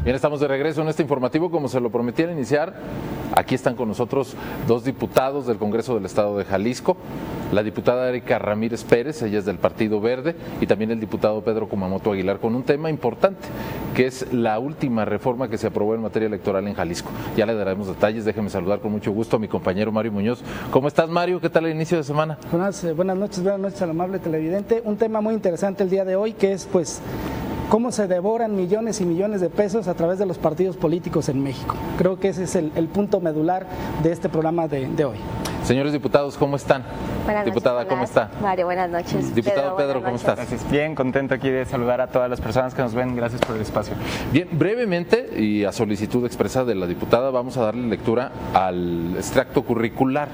Bien, estamos de regreso en este informativo. Como se lo prometí al iniciar, aquí están con nosotros dos diputados del Congreso del Estado de Jalisco, la diputada Erika Ramírez Pérez, ella es del Partido Verde, y también el diputado Pedro Kumamoto Aguilar, con un tema importante, que es la última reforma que se aprobó en materia electoral en Jalisco. Ya le daremos detalles, déjeme saludar con mucho gusto a mi compañero Mario Muñoz. ¿Cómo estás, Mario? ¿Qué tal el inicio de semana? Buenas noches al amable televidente. Un tema muy interesante el día de hoy, que es cómo se devoran millones y millones de pesos a través de los partidos políticos en México. Creo que ese es el punto medular de este programa de hoy. Señores diputados, ¿cómo están? Buenas Diputada, noches, ¿cómo está? Mario, buenas noches. Diputado Pedro, ¿cómo estás? Gracias. Bien, contento aquí de saludar a todas las personas que nos ven. Gracias por el espacio. Bien, brevemente y a solicitud expresa de la diputada, vamos a darle lectura al extracto curricular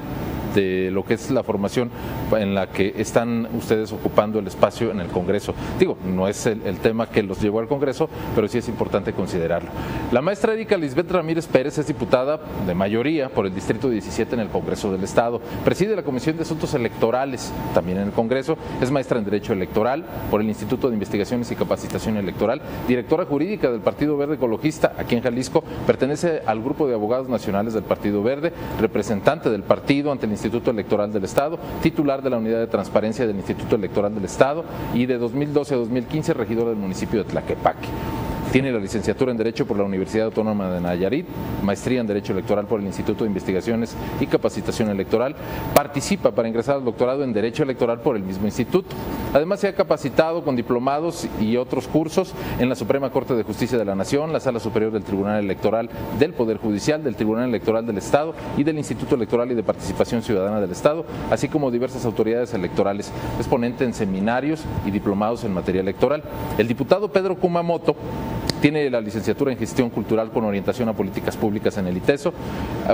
de lo que es la formación en la que están ustedes ocupando el espacio en el Congreso. Digo, no es el tema que los llevó al Congreso, pero sí es importante considerarlo. La maestra Erika Lisbeth Ramírez Pérez es diputada de mayoría por el Distrito 17 en el Congreso del Estado. Preside la Comisión de Asuntos Electorales también en el Congreso. Es maestra en Derecho Electoral por el Instituto de Investigaciones y Capacitación Electoral. Directora jurídica del Partido Verde Ecologista aquí en Jalisco. Pertenece al Grupo de Abogados Nacionales del Partido Verde. Representante del partido ante el Instituto Electoral del Estado, titular de la Unidad de Transparencia del Instituto Electoral del Estado y de 2012 a 2015 regidor del municipio de Tlaquepaque. Tiene la licenciatura en Derecho por la Universidad Autónoma de Nayarit, maestría en Derecho Electoral por el Instituto de Investigaciones y Capacitación Electoral. Participa para ingresar al doctorado en Derecho Electoral por el mismo instituto. Además, se ha capacitado con diplomados y otros cursos en la Suprema Corte de Justicia de la Nación, la Sala Superior del Tribunal Electoral del Poder Judicial, del Tribunal Electoral del Estado y del Instituto Electoral y de Participación Ciudadana del Estado, así como diversas autoridades electorales. Es ponente en seminarios y diplomados en materia electoral. El diputado Pedro Kumamoto tiene la licenciatura en Gestión Cultural con orientación a políticas públicas en el ITESO.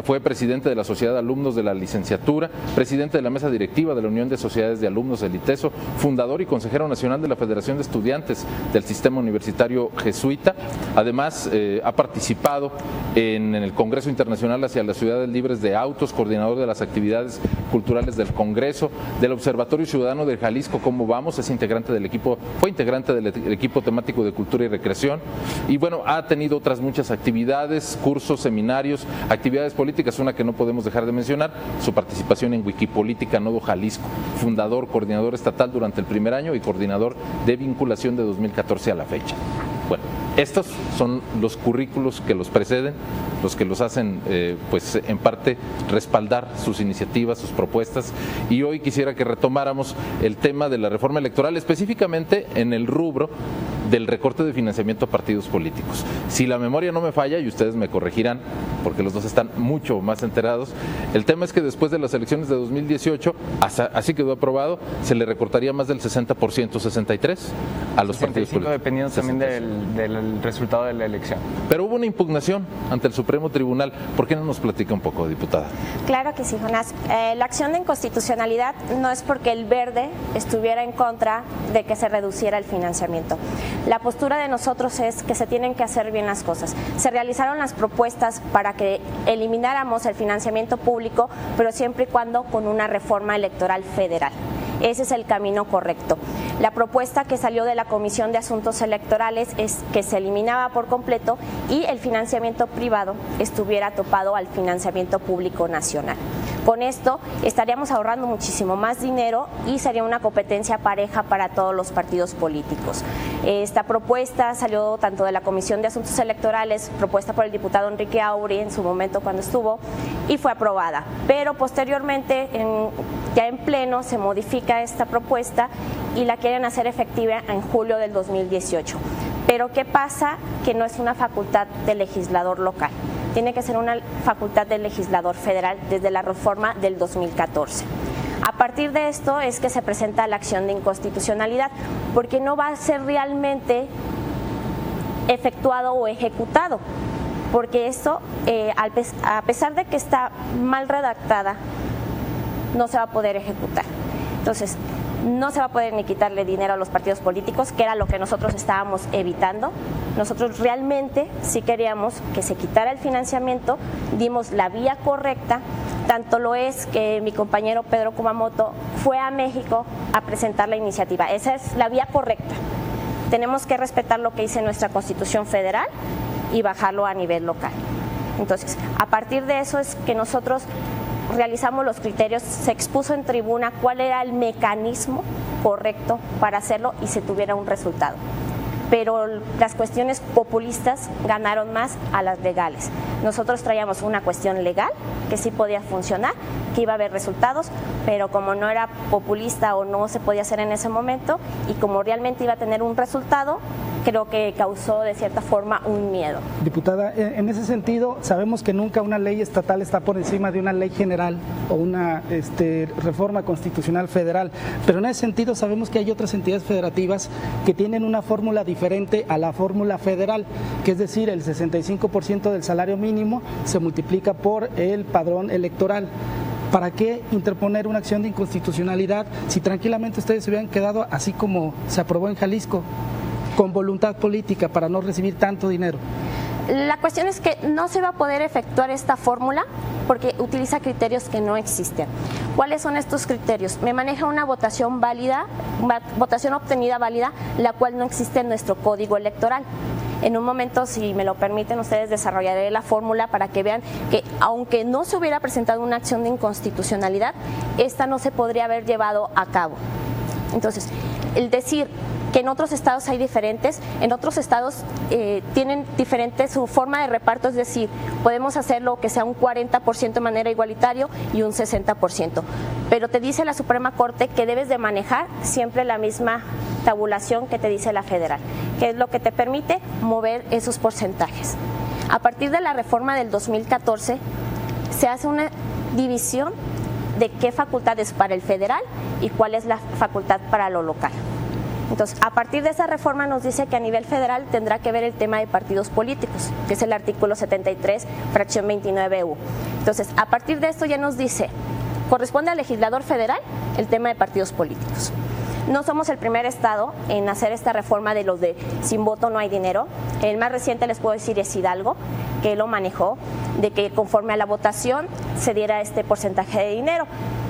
Fue presidente de la Sociedad de Alumnos de la Licenciatura, presidente de la Mesa Directiva de la Unión de Sociedades de Alumnos del ITESO, fundador y consejero nacional de la Federación de Estudiantes del Sistema Universitario Jesuita. Además, ha participado en el Congreso Internacional hacia las Ciudades Libres de Autos, coordinador de las actividades culturales del Congreso, del Observatorio Ciudadano de Jalisco, ¿Cómo Vamos? Es integrante del equipo, fue integrante del equipo temático de Cultura y Recreación. Y bueno, ha tenido otras muchas actividades, cursos, seminarios, actividades políticas, una que no podemos dejar de mencionar, su participación en Wikipolítica Nodo Jalisco, fundador, coordinador estatal durante el primer año y coordinador de vinculación de 2014 a la fecha. Bueno, estos son los currículos que los preceden, los que los hacen, pues en parte, respaldar sus iniciativas, sus propuestas. Y hoy quisiera que retomáramos el tema de la reforma electoral, específicamente en el rubro del recorte de financiamiento a partidos políticos. Si la memoria no me falla, y ustedes me corregirán, porque los dos están mucho más enterados, el tema es que después de las elecciones de 2018, así quedó aprobado, se le recortaría más del 60%, 63% a los partidos políticos. Dependiendo también del resultado de la elección. Pero hubo una impugnación ante el Supremo Tribunal. ¿Por qué no nos platica un poco, diputada? Claro que sí, Jonás. La acción de inconstitucionalidad no es porque el Verde estuviera en contra de que se reduciera el financiamiento. La postura de nosotros es que se tienen que hacer bien las cosas. Se realizaron las propuestas para que elimináramos el financiamiento público, pero siempre y cuando con una reforma electoral federal. Ese es el camino correcto. La propuesta que salió de la Comisión de Asuntos Electorales es que se eliminaba por completo y el financiamiento privado estuviera topado al financiamiento público nacional. Con esto estaríamos ahorrando muchísimo más dinero y sería una competencia pareja para todos los partidos políticos. Esta propuesta salió tanto de la Comisión de Asuntos Electorales, propuesta por el diputado Enrique Auri en su momento cuando estuvo, y fue aprobada. Pero posteriormente, ya en pleno, se modifica esta propuesta y la quieren hacer efectiva en julio del 2018. Pero ¿qué pasa? Que no es una facultad del legislador local. Tiene que ser una facultad del legislador federal desde la reforma del 2014. A partir de esto es que se presenta la acción de inconstitucionalidad, porque no va a ser realmente efectuado o ejecutado, porque esto, a pesar de que está mal redactada, no se va a poder ejecutar. Entonces, no se va a poder ni quitarle dinero a los partidos políticos, que era lo que nosotros estábamos evitando. Nosotros realmente sí queríamos que se quitara el financiamiento, dimos la vía correcta, tanto lo es que mi compañero Pedro Kumamoto fue a México a presentar la iniciativa. Esa es la vía correcta. Tenemos que respetar lo que dice nuestra Constitución Federal y bajarlo a nivel local. Entonces, a partir de eso es que nosotros realizamos los criterios, se expuso en tribuna cuál era el mecanismo correcto para hacerlo y se tuviera un resultado. Pero las cuestiones populistas ganaron más a las legales. Nosotros traíamos una cuestión legal que sí podía funcionar, que iba a haber resultados, pero como no era populista o no se podía hacer en ese momento y como realmente iba a tener un resultado, creo que causó de cierta forma un miedo. Diputada, en ese sentido, sabemos que nunca una ley estatal está por encima de una ley general o una reforma constitucional federal, pero en ese sentido sabemos que hay otras entidades federativas que tienen una fórmula diferente a la fórmula federal, que es decir, el 65% del salario mínimo se multiplica por el padrón electoral. ¿Para qué interponer una acción de inconstitucionalidad si tranquilamente ustedes se hubieran quedado así como se aprobó en Jalisco, con voluntad política para no recibir tanto dinero? La cuestión es que no se va a poder efectuar esta fórmula porque utiliza criterios que no existen. ¿Cuáles son estos criterios? Me maneja una votación válida, votación obtenida válida, la cual no existe en nuestro código electoral. En un momento, si me lo permiten, ustedes desarrollaré la fórmula para que vean que aunque no se hubiera presentado una acción de inconstitucionalidad, esta no se podría haber llevado a cabo. Entonces, el decir que en otros estados hay diferentes, en otros estados tienen diferente su forma de reparto, es decir, podemos hacerlo que sea un 40% de manera igualitario y un 60%, pero te dice la Suprema Corte que debes de manejar siempre la misma tabulación que te dice la federal, que es lo que te permite mover esos porcentajes. A partir de la reforma del 2014 se hace una división de qué facultad es para el federal y cuál es la facultad para lo local. Entonces, a partir de esa reforma nos dice que a nivel federal tendrá que ver el tema de partidos políticos, que es el artículo 73, fracción 29U. Entonces, a partir de esto ya nos dice, corresponde al legislador federal el tema de partidos políticos. No somos el primer estado en hacer esta reforma de los de sin voto no hay dinero. El más reciente les puedo decir es Hidalgo, que lo manejó, de que conforme a la votación se diera este porcentaje de dinero.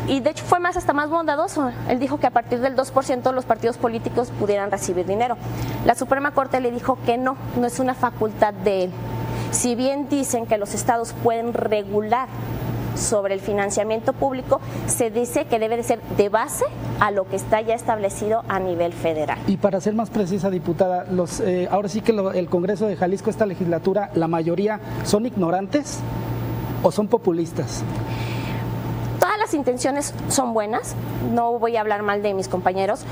Y de hecho fue hasta más bondadoso. Él dijo que a partir del 2% los partidos políticos pudieran recibir dinero. La Suprema Corte le dijo que no es una facultad de él. Si bien dicen que los estados pueden regular sobre el financiamiento público, se dice que debe de ser de base a lo que está ya establecido a nivel federal. Y para ser más precisa, diputada, ahora sí que el Congreso de Jalisco, esta legislatura, la mayoría son ignorantes o son populistas. Todas las intenciones son buenas, no voy a hablar mal de mis compañeros.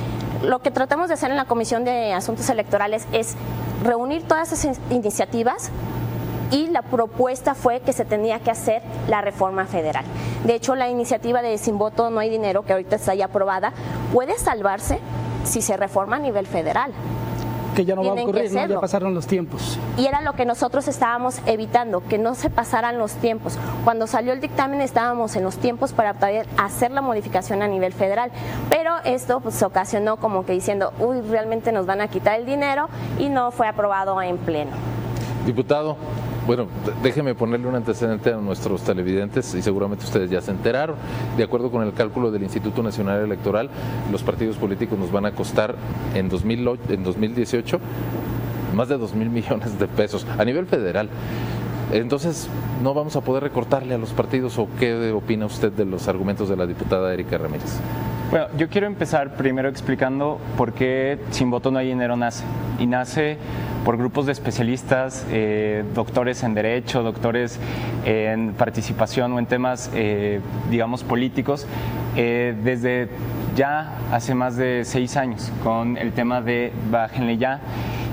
Lo que tratamos de hacer en la Comisión de Asuntos Electorales es reunir todas esas iniciativas y la propuesta fue que se tenía que hacer la reforma federal. De hecho, la iniciativa de Sin Voto No Hay Dinero, que ahorita está ya aprobada, puede salvarse si se reforma a nivel federal. Que ya no va a ocurrir, ¿no? Ya pasaron los tiempos. Y era lo que nosotros estábamos evitando, que no se pasaran los tiempos. Cuando salió el dictamen estábamos en los tiempos para poder hacer la modificación a nivel federal, pero esto pues ocasionó como que diciendo, uy, realmente nos van a quitar el dinero y no fue aprobado en pleno. Diputado, bueno, déjeme ponerle un antecedente a nuestros televidentes y seguramente ustedes ya se enteraron. De acuerdo con el cálculo del Instituto Nacional Electoral, los partidos políticos nos van a costar en 2018 más de 2,000 millones de pesos a nivel federal. Entonces, ¿no vamos a poder recortarle a los partidos o qué opina usted de los argumentos de la diputada Erika Ramírez? Bueno, yo quiero empezar primero explicando por qué Sin Voto No Hay Dinero nace. Y nace por grupos de especialistas, doctores en Derecho, doctores en participación o en temas, digamos, políticos, desde ya hace más de 6 años, con el tema de Bájenle Ya.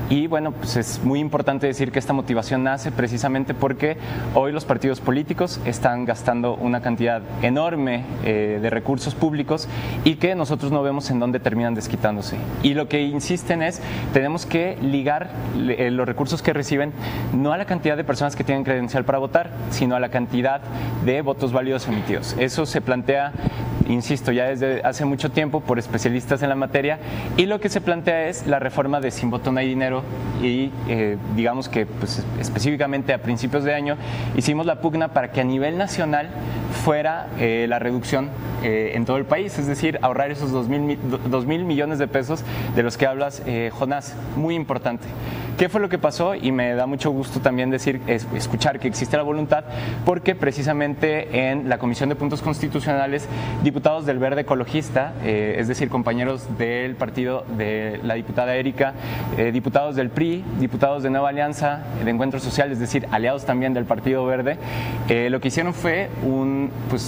Y bueno, pues es muy importante decir que esta motivación nace precisamente porque hoy los partidos políticos están gastando una cantidad enorme de recursos públicos y que nosotros no vemos en dónde terminan desquitándose. Y lo que insisten es, tenemos que ligar los recursos que reciben no a la cantidad de personas que tienen credencial para votar, sino a la cantidad de votos válidos emitidos. Eso se plantea insisto, ya desde hace mucho tiempo por especialistas en la materia, y lo que se plantea es la reforma de Sin Voto No Hay Dinero, y digamos que pues, específicamente a principios de año hicimos la pugna para que a nivel nacional fuera la reducción en todo el país, es decir, ahorrar esos 2.000 millones de pesos de los que hablas, Jonás, muy importante. ¿Qué fue lo que pasó? Y me da mucho gusto también escuchar que existe la voluntad, porque precisamente en la Comisión de Puntos Constitucionales, diputados del Verde Ecologista, es decir, compañeros del partido de la diputada Erika, diputados del PRI, diputados de Nueva Alianza, de Encuentro Social, es decir, aliados también del Partido Verde, lo que hicieron fue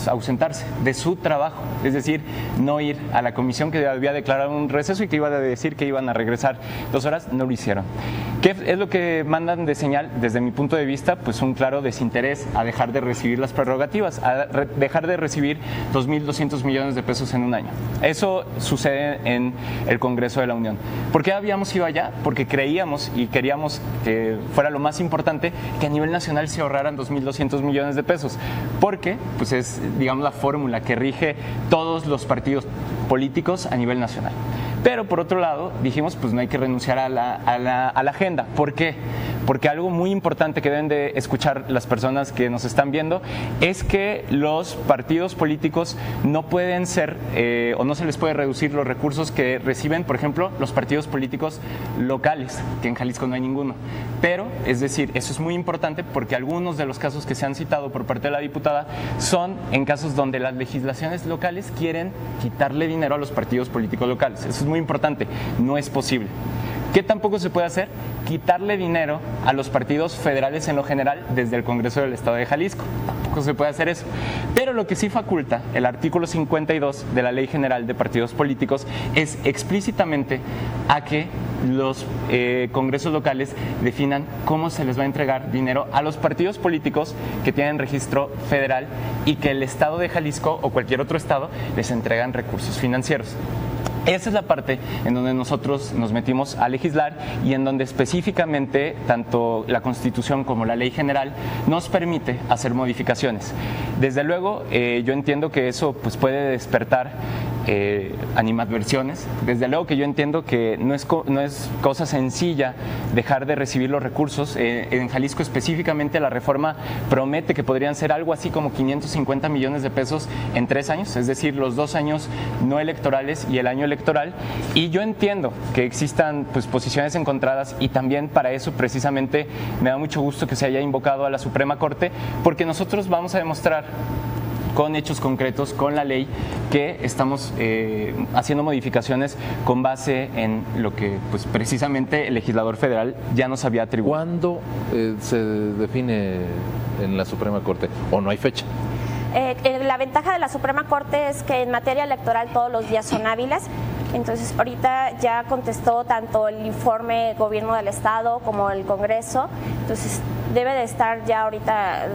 ausentarse de su trabajo, es decir, no ir a la comisión que había declarado un receso y que iba a decir que iban a regresar 2 horas, no lo hicieron. ¿Qué es lo que mandan de señal? Desde mi punto de vista, pues un claro desinterés a dejar de recibir las prerrogativas, a dejar de recibir 2.200 millones de pesos en un año. Eso sucede en el Congreso de la Unión. ¿Por qué habíamos ido allá? Porque creíamos y queríamos que fuera lo más importante que a nivel nacional se ahorraran 2.200 millones de pesos, porque pues es, digamos, la fórmula que rige todos los partidos políticos a nivel nacional. Pero por otro lado, dijimos, pues no hay que renunciar a la agenda. ¿Por qué? Porque algo muy importante que deben de escuchar las personas que nos están viendo es que los partidos políticos no pueden ser o no se les puede reducir los recursos que reciben, por ejemplo, los partidos políticos locales, que en Jalisco no hay ninguno. Pero, es decir, eso es muy importante porque algunos de los casos que se han citado por parte de la diputada son en casos donde las legislaciones locales quieren quitarle dinero a los partidos políticos locales. Eso es muy importante, no es posible. ¿Qué tampoco se puede hacer? Quitarle dinero a los partidos federales en lo general desde el Congreso del Estado de Jalisco. Tampoco se puede hacer eso. Pero lo que sí faculta el artículo 52 de la Ley General de Partidos Políticos es explícitamente a que los congresos locales definan cómo se les va a entregar dinero a los partidos políticos que tienen registro federal y que el Estado de Jalisco o cualquier otro estado les entregan recursos financieros. Esa es la parte en donde nosotros nos metimos a legislar y en donde específicamente tanto la Constitución como la Ley General nos permite hacer modificaciones. Desde luego, yo entiendo que eso pues, puede despertar animadversiones. Desde luego que yo entiendo que no es cosa sencilla dejar de recibir los recursos. En Jalisco específicamente la reforma promete que podrían ser algo así como 550 millones de pesos en 3 años, es decir, los 2 años no electorales y el año electoral. Y yo entiendo que existan pues, posiciones encontradas y también para eso precisamente me da mucho gusto que se haya invocado a la Suprema Corte, porque nosotros vamos a demostrar con hechos concretos, con la ley, que estamos haciendo modificaciones con base en lo que pues, precisamente el legislador federal ya nos había atribuido. ¿Cuándo se define en la Suprema Corte o no hay fecha? La ventaja de la Suprema Corte es que en materia electoral todos los días son hábiles. Entonces, ahorita ya contestó tanto el informe Gobierno del Estado como el Congreso. Entonces, debe de estar ya ahorita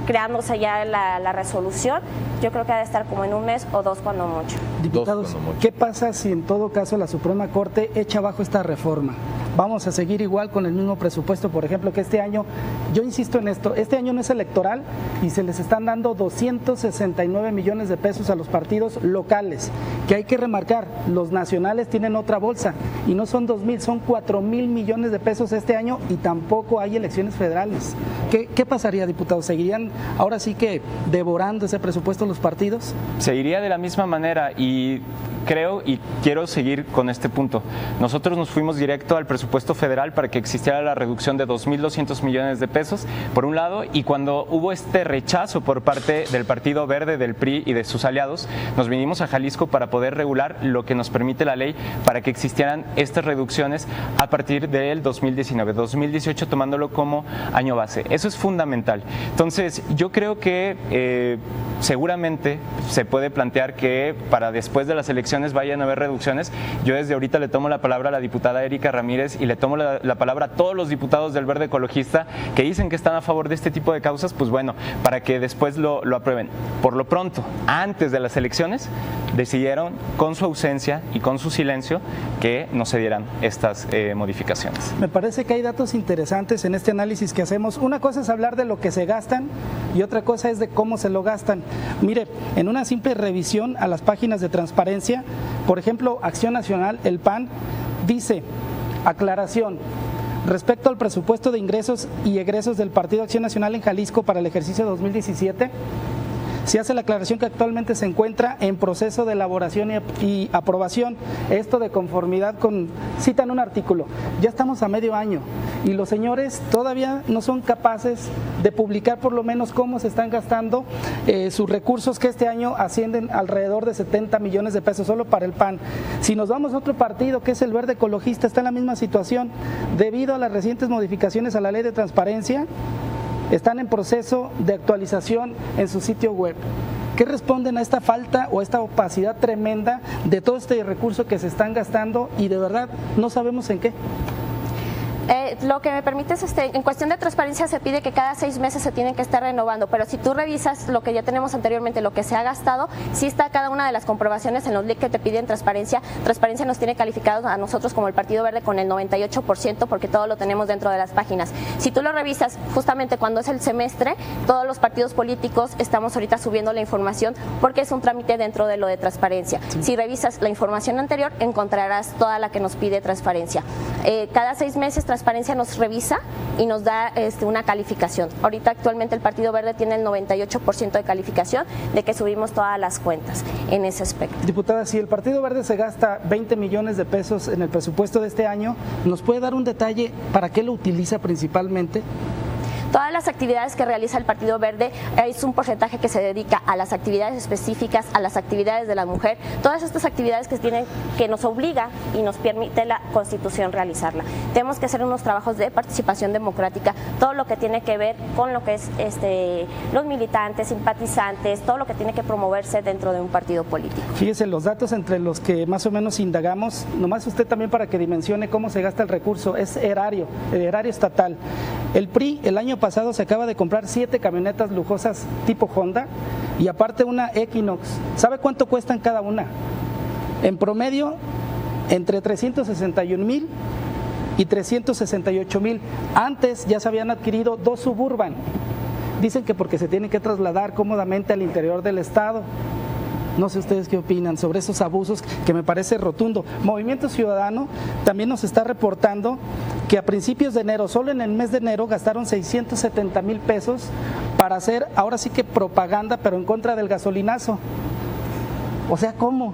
creándose ya la resolución. Yo creo que ha de estar como en 1 mes o 2 cuando mucho. Diputados, ¿qué pasa si en todo caso la Suprema Corte echa abajo esta reforma? Vamos a seguir igual con el mismo presupuesto, por ejemplo, que este año, yo insisto en esto, este año no es electoral y se les están dando 269 millones de pesos a los partidos locales, que hay que remarcar, los nacionales tienen otra bolsa y no son 2.000, son 4.000 millones de pesos este año y tampoco hay elecciones federales. ¿Qué pasaría, diputados? ¿Seguirían ahora sí que devorando ese presupuesto los partidos? Seguiría de la misma manera y creo y quiero seguir con este punto. Nosotros nos fuimos directo al presupuesto federal para que existiera la reducción de 2.200 millones de pesos, por un lado, y cuando hubo este rechazo por parte del Partido Verde, del PRI y de sus aliados, nos vinimos a Jalisco para poder regular lo que nos permite la ley para que existieran estas reducciones a partir del 2019, 2018 tomándolo como año base. Eso es fundamental. Entonces, yo creo que seguramente se puede plantear que para después de las elecciones vayan a haber reducciones. Yo desde ahorita le tomo la palabra a la diputada Erika Ramírez y le tomo la palabra a todos los diputados del Verde Ecologista que dicen que están a favor de este tipo de causas, pues bueno, para que después lo aprueben. Por lo pronto, antes de las elecciones, decidieron con su ausencia y con su silencio que no se dieran estas modificaciones. Me parece que hay datos interesantes en este análisis que hacemos. Una cosa es hablar de lo que se gastan y otra cosa es de cómo se lo gastan. Mire, en una simple revisión a las páginas de transparencia, por ejemplo, Acción Nacional, el PAN, dice, aclaración, respecto al presupuesto de ingresos y egresos del Partido Acción Nacional en Jalisco para el ejercicio 2017, se hace la aclaración que actualmente se encuentra en proceso de elaboración y aprobación, esto de conformidad con, citan un artículo, ya estamos a medio año y los señores todavía no son capaces de publicar por lo menos cómo se están gastando sus recursos, que este año ascienden alrededor de 70 millones de pesos solo para el PAN. Si nos vamos a otro partido, que es el Verde Ecologista, está en la misma situación, debido a las recientes modificaciones a la ley de transparencia, están en proceso de actualización en su sitio web. ¿Qué responden a esta falta o a esta opacidad tremenda de todo este recurso que se están gastando y de verdad no sabemos en qué? Lo que me permite es, en cuestión de transparencia se pide que cada 6 meses se tienen que estar renovando, pero si tú revisas lo que ya tenemos anteriormente, lo que se ha gastado, sí está cada una de las comprobaciones en los links que te piden transparencia. Transparencia nos tiene calificados a nosotros como el Partido Verde con el 98% porque todo lo tenemos dentro de las páginas. Si tú lo revisas justamente cuando es el semestre, todos los partidos políticos estamos ahorita subiendo la información porque es un trámite dentro de lo de transparencia. Sí. Si revisas la información anterior, encontrarás toda la que nos pide transparencia. Cada 6 meses transparencia nos revisa y nos da una calificación. Ahorita actualmente el Partido Verde tiene el 98% de calificación de que subimos todas las cuentas en ese aspecto. Diputada, si el Partido Verde se gasta 20 millones de pesos en el presupuesto de este año, ¿nos puede dar un detalle para qué lo utiliza principalmente? Todas las actividades que realiza el Partido Verde es un porcentaje que se dedica a las actividades específicas, a las actividades de la mujer, todas estas actividades que nos obliga y nos permite la Constitución realizarla. Tenemos que hacer unos trabajos de participación democrática, todo lo que tiene que ver con lo que es los militantes, simpatizantes, todo lo que tiene que promoverse dentro de un partido político. Fíjese, los datos entre los que más o menos indagamos, nomás usted también para que dimensione cómo se gasta el recurso, es el erario estatal. El PRI el año pasado se acaba de comprar 7 camionetas lujosas tipo Honda y aparte una Equinox. ¿Sabe cuánto cuestan cada una? En promedio, entre 361,000 y 368,000. Antes ya se habían adquirido 2 Suburban. Dicen que porque se tienen que trasladar cómodamente al interior del estado. No sé ustedes qué opinan sobre esos abusos que me parece rotundo. Movimiento Ciudadano también nos está reportando que a principios de enero, solo en el mes de enero, gastaron 670,000 pesos para hacer, ahora sí que propaganda, pero en contra del gasolinazo. O sea, ¿cómo?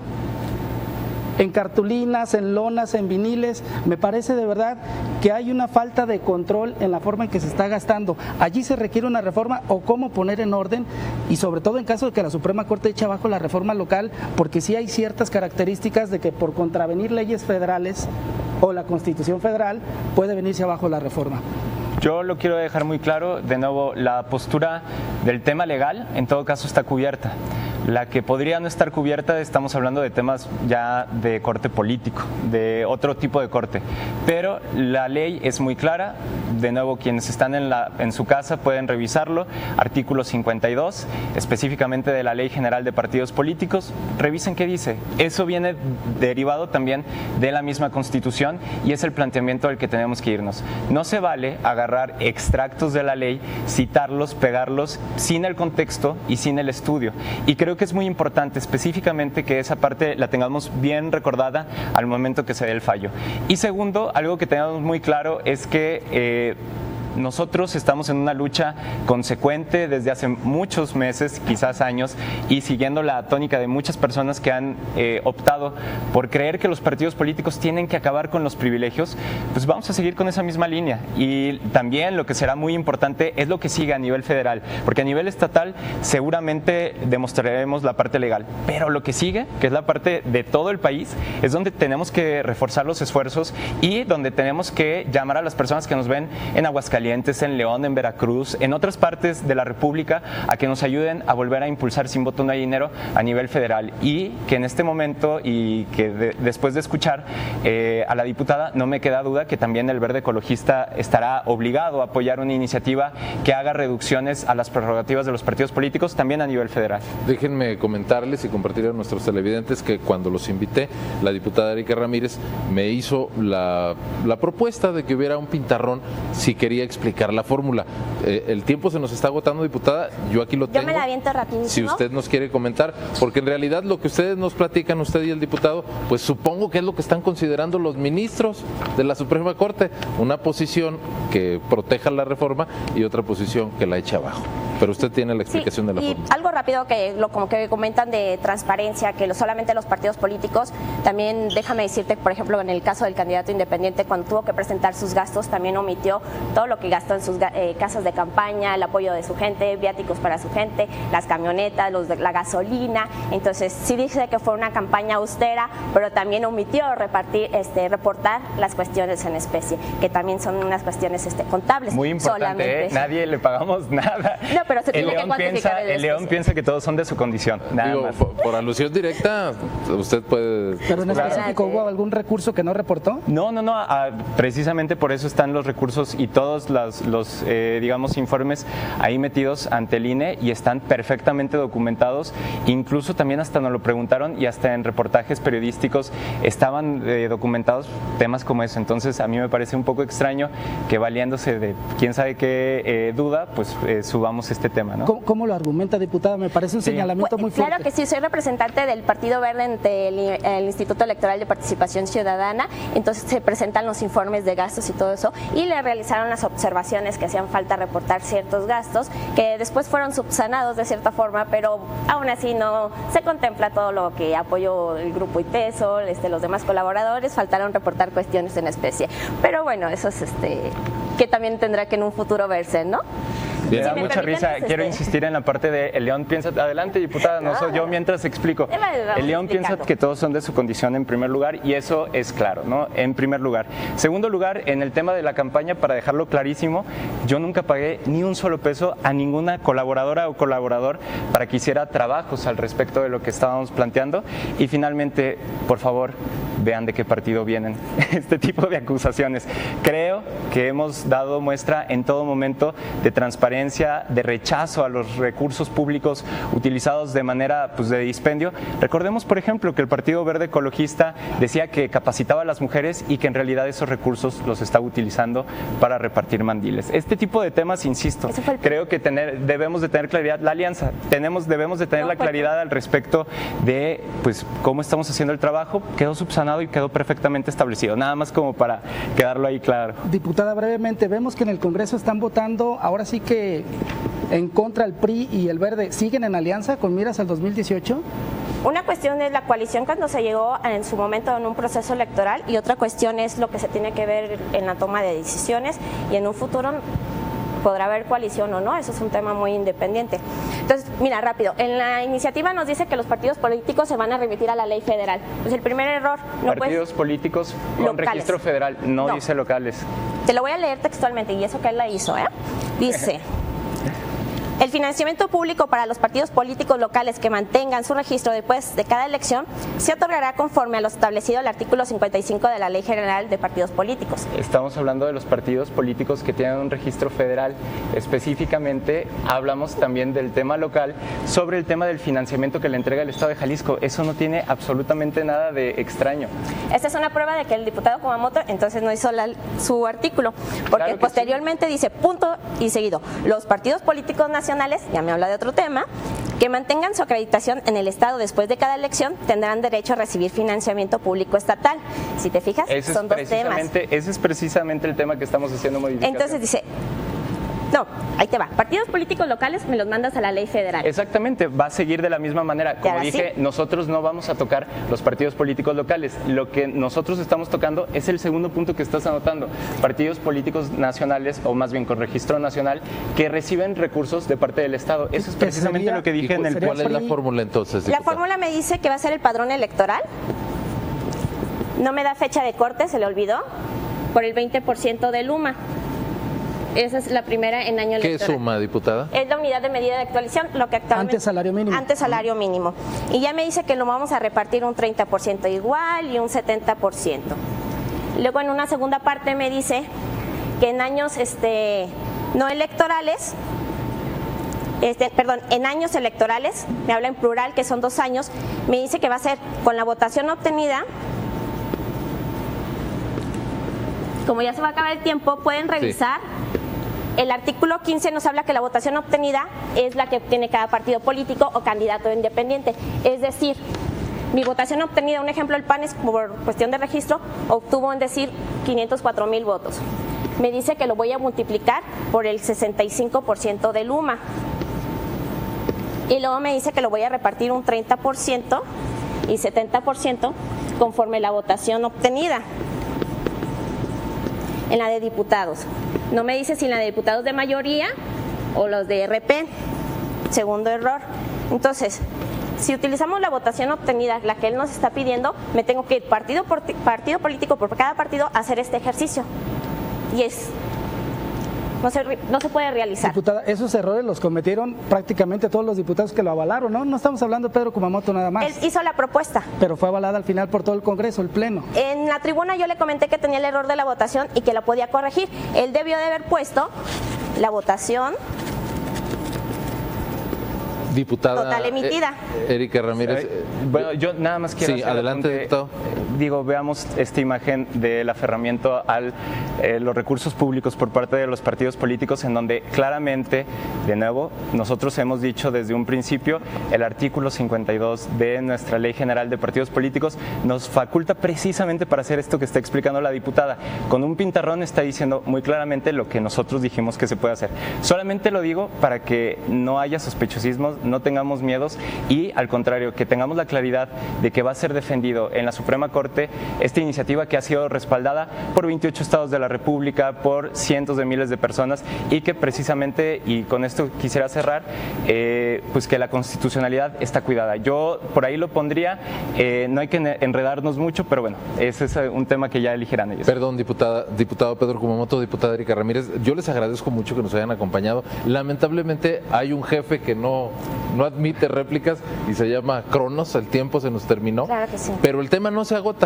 En cartulinas, en lonas, en viniles, me parece de verdad que hay una falta de control en la forma en que se está gastando. Allí se requiere una reforma o cómo poner en orden y sobre todo en caso de que la Suprema Corte eche abajo la reforma local, porque sí hay ciertas características de que por contravenir leyes federales o la Constitución Federal puede venirse abajo la reforma. Yo lo quiero dejar muy claro, de nuevo, la postura del tema legal en todo caso está cubierta. La que podría no estar cubierta, estamos hablando de temas ya de corte político, de otro tipo de corte. Pero la ley es muy clara, de nuevo quienes están en su casa pueden revisarlo, artículo 52, específicamente de la Ley General de Partidos Políticos, revisen qué dice. Eso viene derivado también de la misma Constitución y es el planteamiento al que tenemos que irnos. No se vale agarrar extractos de la ley, citarlos, pegarlos sin el contexto y sin el estudio. Y creo que es muy importante específicamente que esa parte la tengamos bien recordada al momento que se dé el fallo. Y segundo, algo que tengamos muy claro es que nosotros estamos en una lucha consecuente desde hace muchos meses, quizás años, y siguiendo la tónica de muchas personas que han optado por creer que los partidos políticos tienen que acabar con los privilegios, pues vamos a seguir con esa misma línea. Y también lo que será muy importante es lo que sigue a nivel federal, porque a nivel estatal seguramente demostraremos la parte legal, pero lo que sigue, que es la parte de todo el país, es donde tenemos que reforzar los esfuerzos y donde tenemos que llamar a las personas que nos ven en Aguascalientes, en León, en Veracruz, en otras partes de la República, a que nos ayuden a volver a impulsar Sin Voto No Hay Dinero a nivel federal y que en este momento y que después de escuchar a la diputada no me queda duda que también el Verde Ecologista estará obligado a apoyar una iniciativa que haga reducciones a las prerrogativas de los partidos políticos también a nivel federal. Déjenme comentarles y compartir a nuestros televidentes que cuando los invité, la diputada Erika Ramírez me hizo la propuesta de que hubiera un pintarrón si quería explicar explicar la fórmula. El tiempo se nos está agotando, diputada, yo aquí lo tengo. Yo me la aviento rapidísimo. Si usted nos quiere comentar, porque en realidad lo que ustedes nos platican, usted y el diputado, pues supongo que es lo que están considerando los ministros de la Suprema Corte, una posición que proteja la reforma y otra posición que la eche abajo. Pero usted tiene la explicación de la fórmula. Algo rápido como que comentan de transparencia, que solamente los partidos políticos, también déjame decirte, por ejemplo, en el caso del candidato independiente, cuando tuvo que presentar sus gastos, también omitió todo lo que gastó en sus casas de campaña, el apoyo de su gente, viáticos para su gente, las camionetas, la gasolina. Entonces sí dice que fue una campaña austera, pero también omitió reportar las cuestiones en especie, que también son unas cuestiones contables. Muy importante, nadie le pagamos nada. No, pero se tiene que cuantificar el León piensa que todos son de su condición, nada más. Por alusión directa, usted puede... ¿Pero en específico hubo algún recurso que no reportó? No, precisamente por eso están los recursos y todos los digamos, informes ahí metidos ante el INE y están perfectamente documentados, incluso también hasta nos lo preguntaron y hasta en reportajes periodísticos estaban documentados temas como eso. Entonces a mí me parece un poco extraño que valiéndose de quién sabe qué duda, pues subamos este tema, ¿no? ¿Cómo lo argumenta, diputada? Me parece un señalamiento muy fuerte. Claro que sí, soy representante del Partido Verde ante el Instituto Electoral de Participación Ciudadana, entonces se presentan los informes de gastos y todo eso, y le realizaron las observaciones que hacían falta reportar ciertos gastos, que después fueron subsanados de cierta forma, pero aún así no se contempla todo lo que apoyó el grupo ITESO, los demás colaboradores, faltaron reportar cuestiones en especie. Pero bueno, eso es que también tendrá que en un futuro verse, ¿no? Me da mucha risa. Quiero insistir en la parte de el León piensa... Adelante, diputada, no soy yo mientras explico. El León piensa que todos son de su condición en primer lugar y eso es claro, ¿no? En primer lugar. Segundo lugar, en el tema de la campaña, para dejarlo clarísimo, yo nunca pagué ni un solo peso a ninguna colaboradora o colaborador para que hiciera trabajos al respecto de lo que estábamos planteando. Y finalmente, por favor, vean de qué partido vienen este tipo de acusaciones. Creo que hemos dado muestra en todo momento de transparencia, de rechazo a los recursos públicos utilizados de manera de dispendio. Recordemos, por ejemplo, que el Partido Verde Ecologista decía que capacitaba a las mujeres y que en realidad esos recursos los estaba utilizando para repartir mandiles. Este tipo de temas, insisto, creo que debemos de tener claridad. La alianza, debemos de tener la claridad al respecto de cómo estamos haciendo el trabajo. Quedó subsanado y quedó perfectamente establecido. Nada más como para quedarlo ahí claro. Diputada, brevemente, vemos que en el Congreso están votando, ahora sí que en contra el PRI y el Verde. ¿Siguen en alianza con miras al 2018? Una cuestión es la coalición cuando se llegó en su momento en un proceso electoral y otra cuestión es lo que se tiene que ver en la toma de decisiones y en un futuro podrá haber coalición o no, eso es un tema muy independiente. Entonces, mira, rápido, en la iniciativa nos dice que los partidos políticos se van a remitir a la ley federal. Pues el primer error... Partidos políticos con locales. Registro federal, no dice locales. Te lo voy a leer textualmente y eso que él la hizo, Dice... El financiamiento público para los partidos políticos locales que mantengan su registro después de cada elección se otorgará conforme a lo establecido en el artículo 55 de la Ley General de Partidos Políticos. Estamos hablando de los partidos políticos que tienen un registro federal. Específicamente hablamos también del tema local sobre el tema del financiamiento que le entrega el Estado de Jalisco. Eso no tiene absolutamente nada de extraño. Esta es una prueba de que el diputado Kumamoto entonces no hizo su artículo, porque claro posteriormente dice punto y seguido, los partidos políticos nacionales, ya me habla de otro tema, que mantengan su acreditación en el Estado después de cada elección tendrán derecho a recibir financiamiento público estatal. Si te fijas, son dos temas. Ese es precisamente el tema que estamos haciendo modificación. Entonces dice... No, ahí te va. Partidos políticos locales me los mandas a la ley federal. Exactamente, va a seguir de la misma manera. Como dije, nosotros no vamos a tocar los partidos políticos locales. Lo que nosotros estamos tocando es el segundo punto que estás anotando. Partidos políticos nacionales, o más bien con registro nacional, que reciben recursos de parte del Estado. Eso es precisamente lo que dije en el... ¿Cuál es la fórmula entonces, diputada? La fórmula me dice que va a ser el padrón electoral. No me da fecha de corte, se le olvidó, por el 20% del UMA. Esa es la primera en año electoral. ¿Qué suma, diputada? Es la unidad de medida de actualización, lo que actualmente... Antes salario mínimo. Antes salario mínimo. Y ya me dice que lo vamos a repartir un 30% igual y un 70%. Luego en una segunda parte me dice que en años no electorales, en años electorales, me habla en plural que son 2 años, me dice que va a ser con la votación obtenida. Como ya se va a acabar el tiempo, pueden revisar el artículo 15 nos habla que la votación obtenida es la que obtiene cada partido político o candidato independiente. Es decir, mi votación obtenida, un ejemplo, el PAN es por cuestión de registro, obtuvo en decir 504,000 votos. Me dice que lo voy a multiplicar por el 65% del UMA. Y luego me dice que lo voy a repartir un 30% y 70% conforme la votación obtenida. En la de diputados. No me dice si en la de diputados de mayoría o los de RP. Segundo error. Entonces, si utilizamos la votación obtenida, la que él nos está pidiendo, me tengo que ir partido político por cada partido a hacer este ejercicio. Y no se puede realizar. Diputada, esos errores los cometieron prácticamente todos los diputados que lo avalaron, ¿no? No estamos hablando de Pedro Kumamoto nada más. Él hizo la propuesta. Pero fue avalada al final por todo el Congreso, el Pleno. En la tribuna yo le comenté que tenía el error de la votación y que la podía corregir. Él debió de haber puesto la votación diputada total emitida. Erika Ramírez. Bueno, yo nada más quiero hacer adelante, diputado. Digo, veamos esta imagen del aferramiento a los recursos públicos por parte de los partidos políticos, en donde claramente, de nuevo, nosotros hemos dicho desde un principio, el artículo 52 de nuestra Ley General de Partidos Políticos nos faculta precisamente para hacer esto que está explicando la diputada. Con un pintarrón está diciendo muy claramente lo que nosotros dijimos que se puede hacer. Solamente lo digo para que no haya sospechosismos, no tengamos miedos y, al contrario, que tengamos la claridad de que va a ser defendido en la Suprema Corte esta iniciativa que ha sido respaldada por 28 estados de la República, por cientos de miles de personas y que precisamente, y con esto quisiera cerrar, pues que la constitucionalidad está cuidada. Yo por ahí lo pondría, no hay que enredarnos mucho, pero bueno, ese es un tema que ya elegirán ellos. Perdón, diputado Pedro Kumamoto, diputada Erika Ramírez, yo les agradezco mucho que nos hayan acompañado. Lamentablemente hay un jefe que no admite réplicas y se llama Cronos, el tiempo se nos terminó. Claro que sí. Pero el tema no se agota.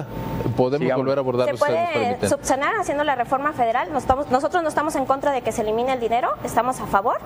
Podemos volver a abordarlo. Se puede subsanar haciendo la reforma federal. Nosotros no estamos en contra de que se elimine el dinero, estamos a favor.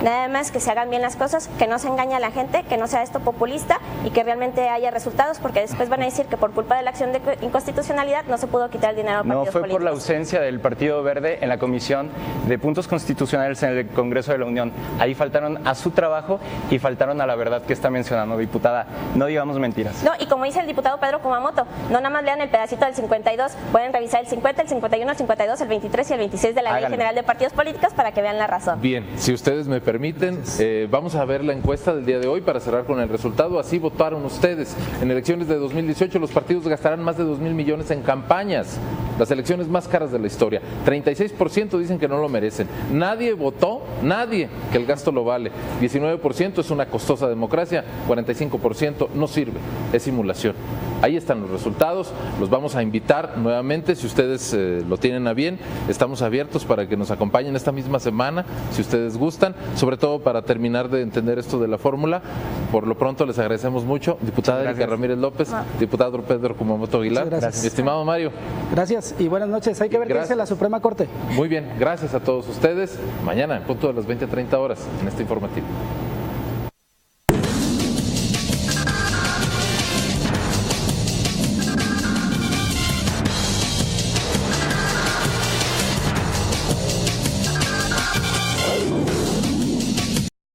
Nada más que se hagan bien las cosas, que no se engañe a la gente, que no sea esto populista y que realmente haya resultados, porque después van a decir que por culpa de la acción de inconstitucionalidad no se pudo quitar el dinero a partidos políticos. No fue por la ausencia del Partido Verde en la Comisión de Puntos Constitucionales en el Congreso de la Unión. Ahí faltaron a su trabajo y faltaron a la verdad que está mencionando, diputada. No digamos mentiras. No, y como dice el diputado Pedro Kumamoto, no nada más lean el pedacito del 52, pueden revisar el 50, el 51, el 52, el 23 y el 26 de la Ley General de Partidos Políticos para que vean la razón. Bien, si ustedes me permiten, vamos a ver la encuesta del día de hoy para cerrar con el resultado. Así votaron ustedes. En elecciones de 2018 los partidos gastarán más de 2,000 millones en campañas. Las elecciones más caras de la historia. 36% dicen que no lo merecen. Nadie votó, nadie, que el gasto lo vale. 19% es una costosa democracia. 45% no sirve, es simulación. Ahí están los resultados, los vamos a invitar nuevamente, si ustedes lo tienen a bien, estamos abiertos para que nos acompañen esta misma semana, si ustedes gustan, sobre todo para terminar de entender esto de la fórmula. Por lo pronto les agradecemos mucho, diputada Erika Ramírez López, diputado Pedro Kumamoto Aguilar, mi estimado Mario. Gracias y buenas noches, hay que ver qué dice la Suprema Corte. Muy bien, gracias a todos ustedes, mañana en punto de las 20:30 horas en este informativo.